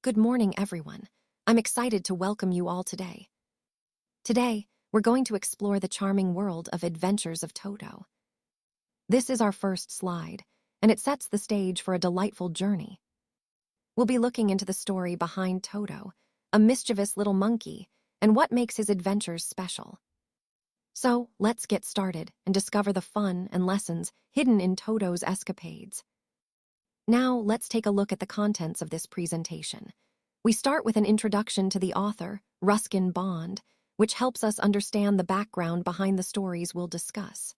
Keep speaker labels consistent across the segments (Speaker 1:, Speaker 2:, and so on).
Speaker 1: Good morning, everyone. I'm excited to welcome you all today. Today, we're going to explore the charming world of Adventures of Toto. This is our first slide, and it sets the stage for a delightful journey. We'll be looking into the story behind Toto, a mischievous little monkey, and what makes his adventures special. So, let's get started and discover the fun and lessons hidden in Toto's escapades. Now, let's take a look at the contents of this presentation. We start with an introduction to the author, Ruskin Bond, which helps us understand the background behind the stories we'll discuss.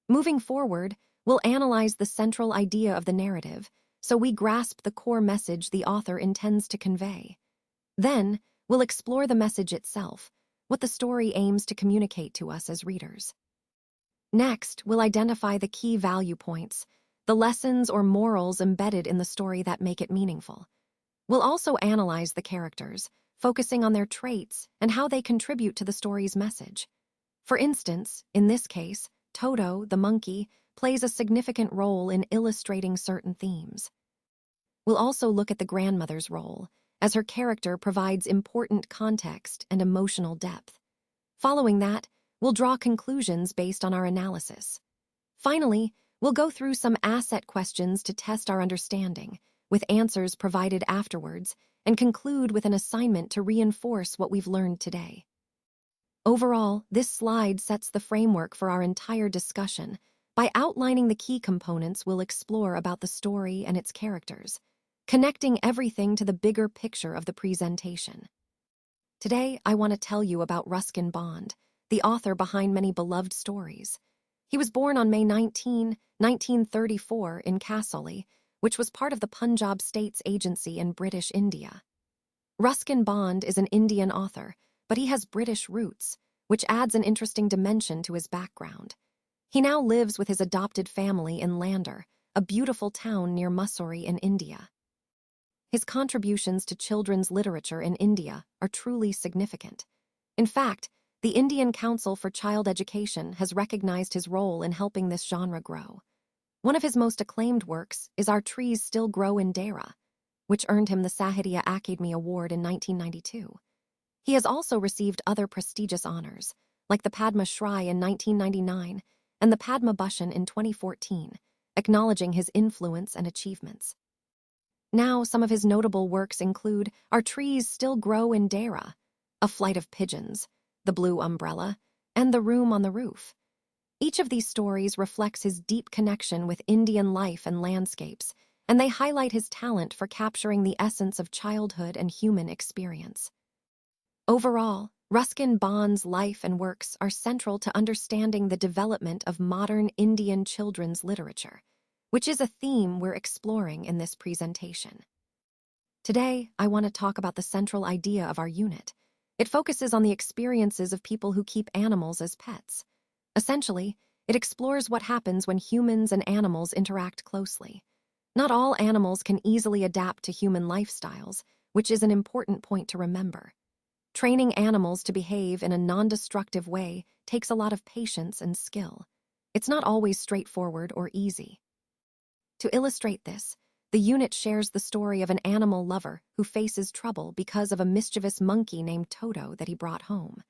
Speaker 1: Moving forward, we'll analyze the central idea of the narrative, so we grasp the core message the author intends to convey. Then, we'll explore the message itself, what the story aims to communicate to us as readers. Next, we'll identify the key value points, the lessons or morals embedded in the story that make it meaningful. We'll also analyze the characters, focusing on their traits and how they contribute to the story's message. For instance, in this case, Toto, the monkey, plays a significant role in illustrating certain themes. We'll also look at the grandmother's role, as her character provides important context and emotional depth. Following that, we'll draw conclusions based on our analysis. Finally, we'll go through some asset questions to test our understanding, with answers provided afterwards, and conclude with an assignment to reinforce what we've learned today. Overall, this slide sets the framework for our entire discussion by outlining the key components we'll explore about the story and its characters, connecting everything to the bigger picture of the presentation. Today, I want to tell you about Ruskin Bond, the author behind many beloved stories. He was born on May 19, 1934 in Kasoli, which was part of the Punjab States Agency in British India. Ruskin Bond is an Indian author, but he has British roots, which adds an interesting dimension to his background. He now lives with his adopted family in Landor, a beautiful town near Mussoorie in India. His contributions to children's literature in India are truly significant. In fact, the Indian Council for Child Education has recognized his role in helping this genre grow. One of his most acclaimed works is Our Trees Still Grow in Dehra, which earned him the Sahitya Akademi Award in 1992. He has also received other prestigious honors, like the Padma Shri in 1999 and the Padma Bhushan in 2014, acknowledging his influence and achievements. Now, some of his notable works include Our Trees Still Grow in Dehra, A Flight of Pigeons, The Blue Umbrella, and The Room on the Roof. Each of these stories reflects his deep connection with Indian life and landscapes, and they highlight his talent for capturing the essence of childhood and human experience. Overall, Ruskin Bond's life and works are central to understanding the development of modern Indian children's literature, which is a theme we're exploring in this presentation. Today, I want to talk about the central idea of our unit. It focuses on the experiences of people who keep animals as pets. Essentially, it explores what happens when humans and animals interact closely. Not all animals can easily adapt to human lifestyles, which is an important point to remember. Training animals to behave in a non-destructive way takes a lot of patience and skill. It's not always straightforward or easy. To illustrate this, the unit shares the story of an animal lover who faces trouble because of a mischievous monkey named Toto that he brought home.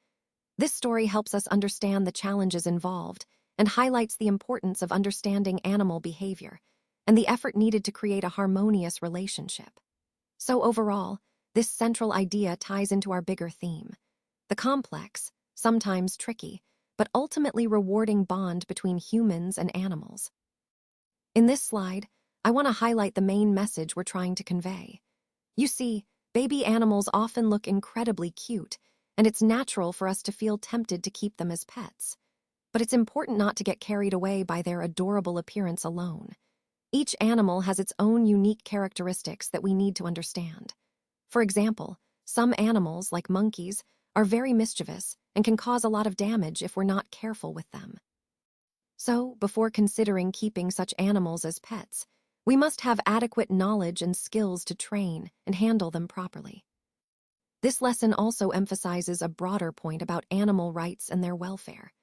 Speaker 1: This story helps us understand the challenges involved and highlights the importance of understanding animal behavior and the effort needed to create a harmonious relationship. So overall, this central idea ties into our bigger theme, the complex, sometimes tricky, but ultimately rewarding bond between humans and animals. In this slide, I want to highlight the main message we're trying to convey. You see, baby animals often look incredibly cute, and it's natural for us to feel tempted to keep them as pets. But it's important not to get carried away by their adorable appearance alone. Each animal has its own unique characteristics that we need to understand. For example, some animals, like monkeys, are very mischievous and can cause a lot of damage if we're not careful with them. So, before considering keeping such animals as pets, we must have adequate knowledge and skills to train and handle them properly. This lesson also emphasizes a broader point about animal rights and their welfare.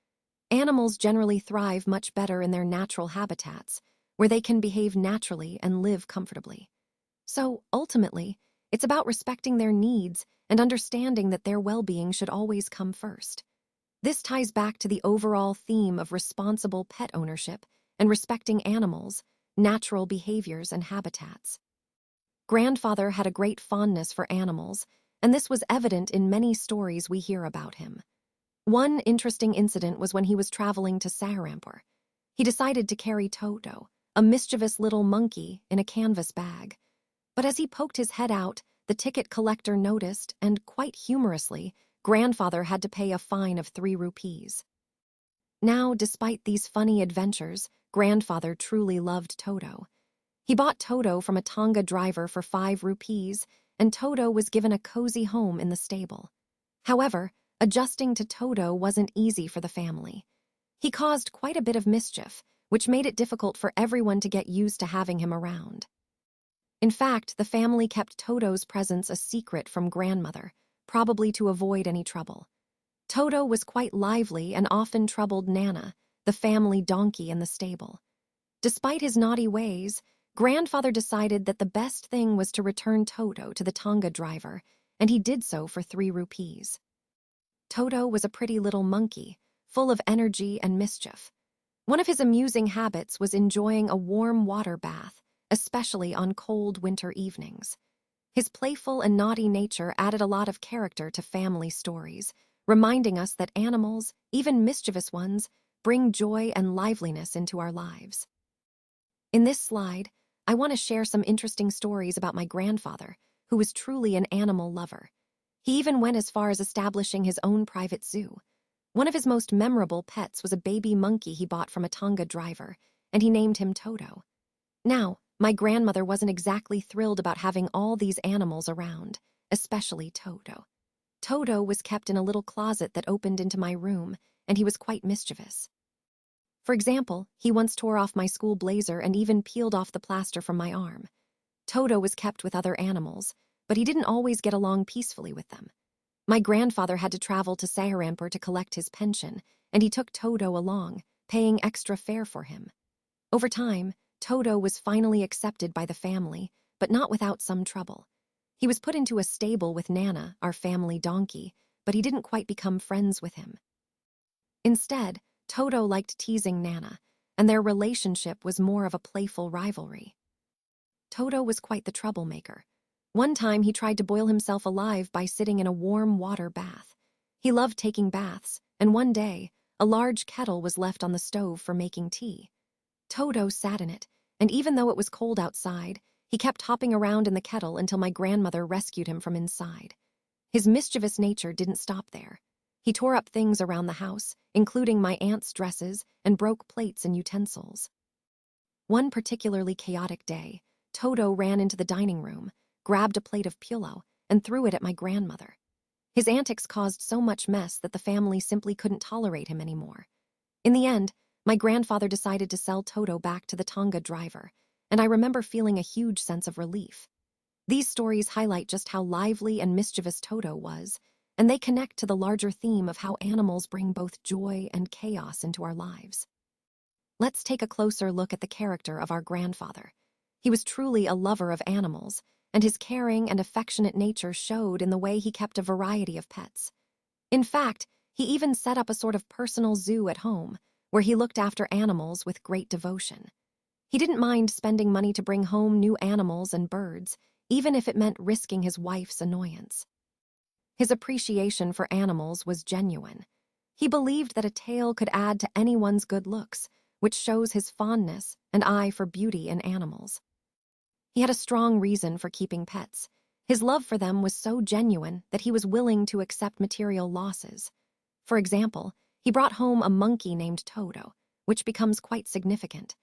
Speaker 1: Animals generally thrive much better in their natural habitats, where they can behave naturally and live comfortably. So, ultimately, It's about respecting their needs and understanding that their well-being should always come first. This ties back to the overall theme of responsible pet ownership and respecting animals, natural behaviors, and habitats. Grandfather had a great fondness for animals, and this was evident in many stories we hear about him. One interesting incident was when he was traveling to Saharampur. He decided to carry Toto, a mischievous little monkey, in a canvas bag. But as he poked his head out, the ticket collector noticed, and quite humorously, Grandfather had to pay a fine of 3 rupees. Now, despite these funny adventures, Grandfather truly loved Toto. He bought Toto from a Tonga driver for 5 rupees, and Toto was given a cozy home in the stable. However, adjusting to Toto wasn't easy for the family. He caused quite a bit of mischief, which made it difficult for everyone to get used to having him around. In fact, the family kept Toto's presence a secret from grandmother, probably to avoid any trouble. Toto was quite lively and often troubled Nana, the family donkey in the stable. Despite his naughty ways, Grandfather decided that the best thing was to return Toto to the Tonga driver, and he did so for 3 rupees. Toto was a pretty little monkey, full of energy and mischief. One of his amusing habits was enjoying a warm water bath, especially on cold winter evenings. His playful and naughty nature added a lot of character to family stories, reminding us that animals, even mischievous ones, bring joy and liveliness into our lives. In this slide, I want to share some interesting stories about my grandfather, who was truly an animal lover. He even went as far as establishing his own private zoo. One of his most memorable pets was a baby monkey he bought from a Tonga driver, and he named him Toto. Now, my grandmother wasn't exactly thrilled about having all these animals around, especially Toto. Toto was kept in a little closet that opened into my room, and he was quite mischievous. For example, he once tore off my school blazer and even peeled off the plaster from my arm. Toto was kept with other animals, but he didn't always get along peacefully with them. My grandfather had to travel to Saharampur to collect his pension, and he took Toto along, paying extra fare for him. Over time, Toto was finally accepted by the family, but not without some trouble. He was put into a stable with Nana, our family donkey, but he didn't quite become friends with him. Instead, Toto liked teasing Nana, and their relationship was more of a playful rivalry. Toto was quite the troublemaker. One time he tried to boil himself alive by sitting in a warm water bath. He loved taking baths, and one day, a large kettle was left on the stove for making tea. Toto sat in it, and even though it was cold outside, he kept hopping around in the kettle until my grandmother rescued him from inside. His mischievous nature didn't stop there. He tore up things around the house, including my aunt's dresses, and broke plates and utensils. One particularly chaotic day, Toto ran into the dining room, grabbed a plate of pillau, and threw it at my grandmother. His antics caused so much mess that the family simply couldn't tolerate him anymore. In the end, my grandfather decided to sell Toto back to the Tonga driver, and I remember feeling a huge sense of relief. These stories highlight just how lively and mischievous Toto was, and they connect to the larger theme of how animals bring both joy and chaos into our lives. Let's take a closer look at the character of our grandfather. He was truly a lover of animals, and his caring and affectionate nature showed in the way he kept a variety of pets. In fact, he even set up a sort of personal zoo at home, where he looked after animals with great devotion. He didn't mind spending money to bring home new animals and birds, even if it meant risking his wife's annoyance. His appreciation for animals was genuine. He believed that a tail could add to anyone's good looks, which shows his fondness and eye for beauty in animals. He had a strong reason for keeping pets. His love for them was so genuine that he was willing to accept material losses. For example, he brought home a monkey named Toto, which becomes quite significant.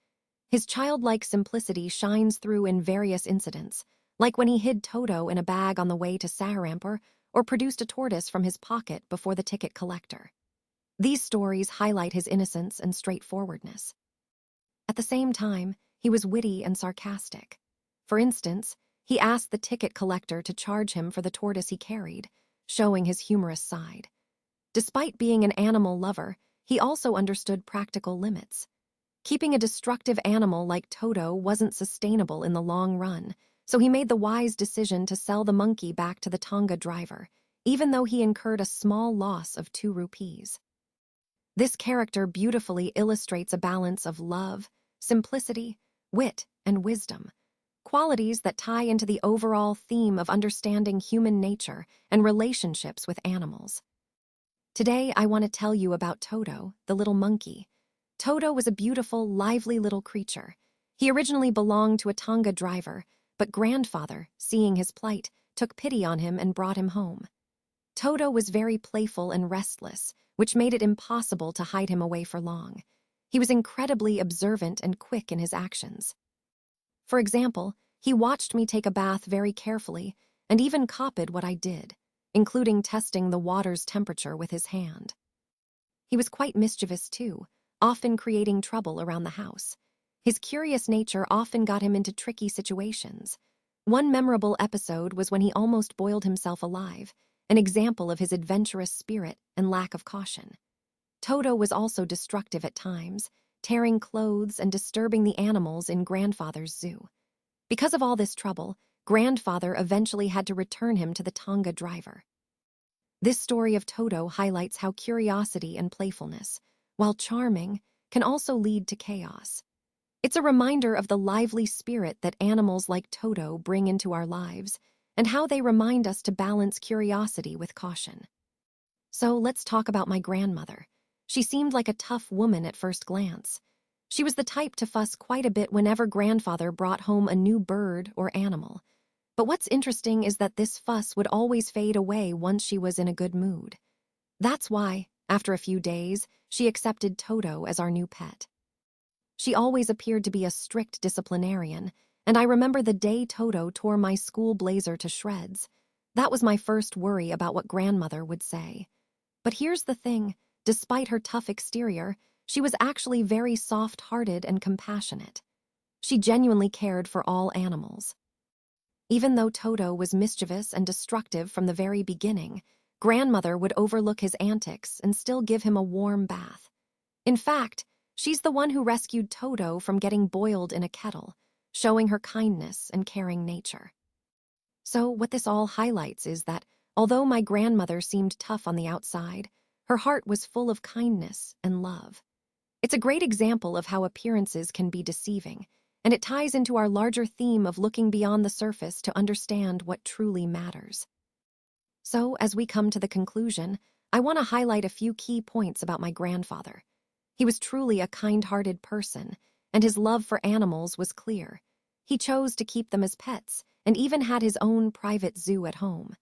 Speaker 1: His childlike simplicity shines through in various incidents, like when he hid Toto in a bag on the way to Saharampur or produced a tortoise from his pocket before the ticket collector. These stories highlight his innocence and straightforwardness. At the same time, he was witty and sarcastic. For instance, he asked the ticket collector to charge him for the tortoise he carried, showing his humorous side. Despite being an animal lover, he also understood practical limits. Keeping a destructive animal like Toto wasn't sustainable in the long run, So he made the wise decision to sell the monkey back to the Tonga driver, even though he incurred a small loss of 2 rupees. This character beautifully illustrates a balance of love, simplicity, wit, and wisdom, qualities that tie into the overall theme of understanding human nature and relationships with animals. Today, I want to tell you about Toto, the little monkey. Toto was a beautiful, lively little creature. He originally belonged to a Tonga driver, but grandfather, seeing his plight, took pity on him and brought him home. Toto was very playful and restless, which made it impossible to hide him away for long. He was incredibly observant and quick in his actions. For example, he watched me take a bath very carefully and even copied what I did, including testing the water's temperature with his hand. He was quite mischievous too, often creating trouble around the house. His curious nature often got him into tricky situations. One memorable episode was when he almost boiled himself alive, an example of his adventurous spirit and lack of caution. Toto was also destructive at times, tearing clothes and disturbing the animals in grandfather's zoo. Because of all this trouble, grandfather eventually had to return him to the Tonga driver. This story of Toto highlights how curiosity and playfulness, while charming, can also lead to chaos. It's a reminder of the lively spirit that animals like Toto bring into our lives, and how they remind us to balance curiosity with caution. So let's talk about my grandmother. She seemed like a tough woman at first glance. She was the type to fuss quite a bit whenever grandfather brought home a new bird or animal. But what's interesting is that this fuss would always fade away once she was in a good mood. That's why, after a few days, she accepted Toto as our new pet. She always appeared to be a strict disciplinarian, and I remember the day Toto tore my school blazer to shreds. That was my first worry about what grandmother would say. But here's the thing, despite her tough exterior, she was actually very soft-hearted and compassionate. She genuinely cared for all animals. Even though Toto was mischievous and destructive from the very beginning, grandmother would overlook his antics and still give him a warm bath. In fact, she's the one who rescued Toto from getting boiled in a kettle, showing her kindness and caring nature. So what this all highlights is that, although my grandmother seemed tough on the outside, her heart was full of kindness and love. It's a great example of how appearances can be deceiving, and it ties into our larger theme of looking beyond the surface to understand what truly matters. So, as we come to the conclusion, I want to highlight a few key points about my grandfather. He was truly a kind-hearted person, and his love for animals was clear. He chose to keep them as pets, and even had his own private zoo at home.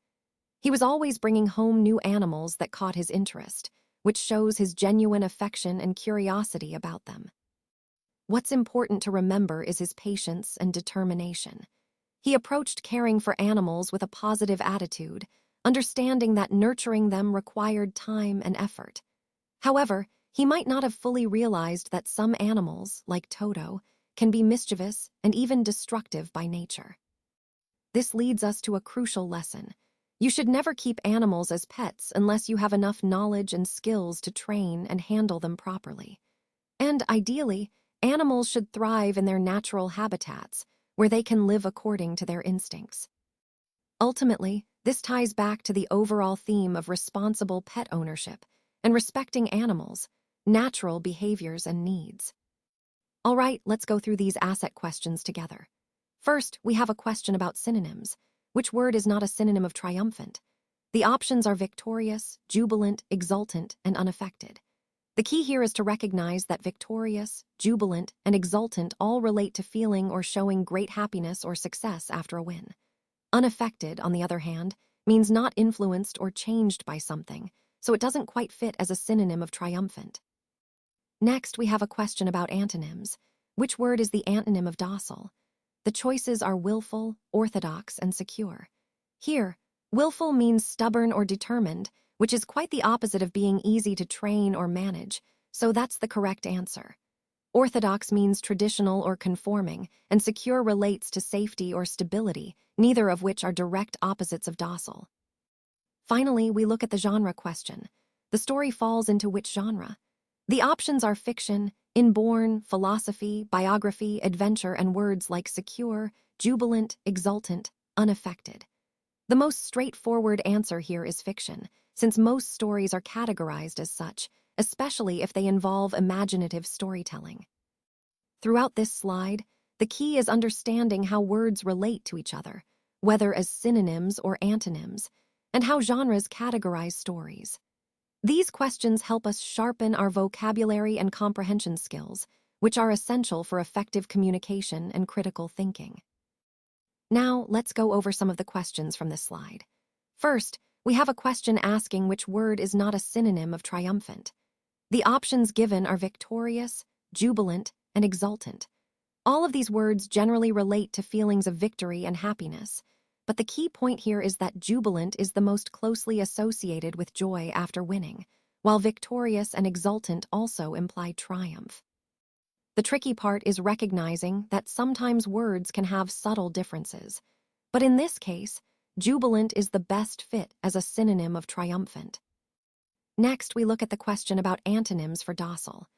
Speaker 1: He was always bringing home new animals that caught his interest, which shows his genuine affection and curiosity about them. What's important to remember is his patience and determination. He approached caring for animals with a positive attitude, understanding that nurturing them required time and effort. However, he might not have fully realized that some animals, like Toto, can be mischievous and even destructive by nature. This leads us to a crucial lesson. You should never keep animals as pets unless you have enough knowledge and skills to train and handle them properly. And ideally, animals should thrive in their natural habitats, where they can live according to their instincts. Ultimately, this ties back to the overall theme of responsible pet ownership and respecting animals, natural behaviors, and needs. All right, let's go through these asset questions together. First, we have a question about synonyms. Which word is not a synonym of triumphant? The options are victorious, jubilant, exultant, and unaffected. The key here is to recognize that victorious, jubilant, and exultant all relate to feeling or showing great happiness or success after a win. Unaffected, on the other hand, means not influenced or changed by something, so it doesn't quite fit as a synonym of triumphant. Next, we have a question about antonyms. Which word is the antonym of docile? The choices are willful, orthodox, and secure. Here, willful means stubborn or determined, which is quite the opposite of being easy to train or manage, so that's the correct answer. Orthodox means traditional or conforming, and secure relates to safety or stability, neither of which are direct opposites of docile. Finally, we look at the genre question. The story falls into which genre? The options are fiction, inborn, philosophy, biography, adventure, and words like secure, jubilant, exultant, unaffected. The most straightforward answer here is fiction, since most stories are categorized as such, especially if they involve imaginative storytelling. Throughout this slide, the key is understanding how words relate to each other, whether as synonyms or antonyms, and how genres categorize stories. These questions help us sharpen our vocabulary and comprehension skills, which are essential for effective communication and critical thinking. Now, let's go over some of the questions from this slide. First, we have a question asking which word is not a synonym of triumphant. The options given are victorious, jubilant, and exultant. All of these words generally relate to feelings of victory and happiness, but the key point here is that jubilant is the most closely associated with joy after winning, while victorious and exultant also imply triumph. The tricky part is recognizing that sometimes words can have subtle differences, but in this case, jubilant is the best fit as a synonym of triumphant. Next, we look at the question about antonyms for docile.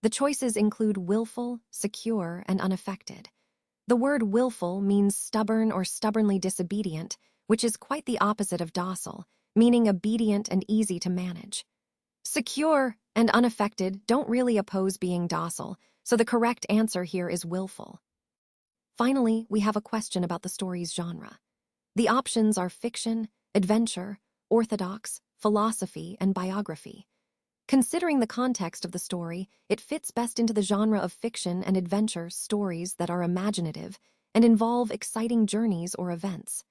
Speaker 1: The choices include willful, secure, and unaffected. The word willful means stubborn or stubbornly disobedient, which is quite the opposite of docile, meaning obedient and easy to manage. Secure and unaffected don't really oppose being docile, so the correct answer here is willful. Finally, we have a question about the story's genre. The options are fiction, adventure, orthodox, philosophy, and biography. Considering the context of the story, it fits best into the genre of fiction and adventure stories that are imaginative and involve exciting journeys or events.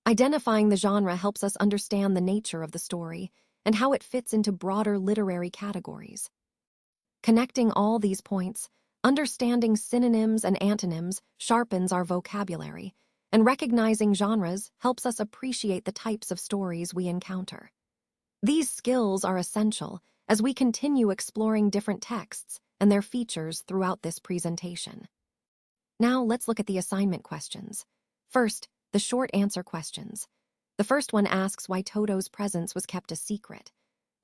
Speaker 1: Identifying the genre helps us understand the nature of the story and how it fits into broader literary categories. Connecting all these points, understanding synonyms and antonyms sharpens our vocabulary, and recognizing genres helps us appreciate the types of stories we encounter. These skills are essential as we continue exploring different texts and their features throughout this presentation. Now let's look at the assignment questions. First, the short answer questions. The first one asks why Toto's presence was kept a secret.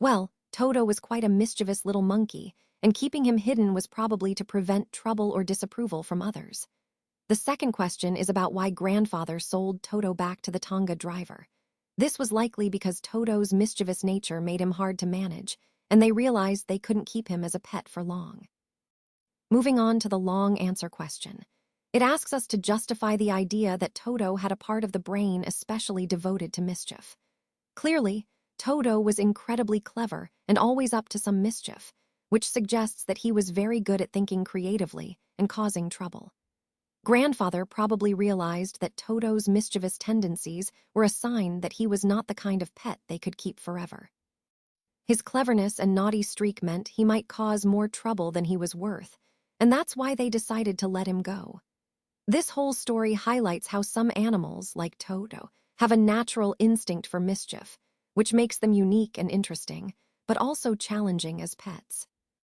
Speaker 1: Well, Toto was quite a mischievous little monkey, and keeping him hidden was probably to prevent trouble or disapproval from others. The second question is about why grandfather sold Toto back to the Tonga driver. This was likely because Toto's mischievous nature made him hard to manage, and they realized they couldn't keep him as a pet for long. Moving on to the long answer question. It asks us to justify the idea that Toto had a part of the brain especially devoted to mischief. Clearly, Toto was incredibly clever and always up to some mischief, which suggests that he was very good at thinking creatively and causing trouble. Grandfather probably realized that Toto's mischievous tendencies were a sign that he was not the kind of pet they could keep forever. His cleverness and naughty streak meant he might cause more trouble than he was worth, and that's why they decided to let him go. This whole story highlights how some animals, like Toto, have a natural instinct for mischief, which makes them unique and interesting, but also challenging as pets.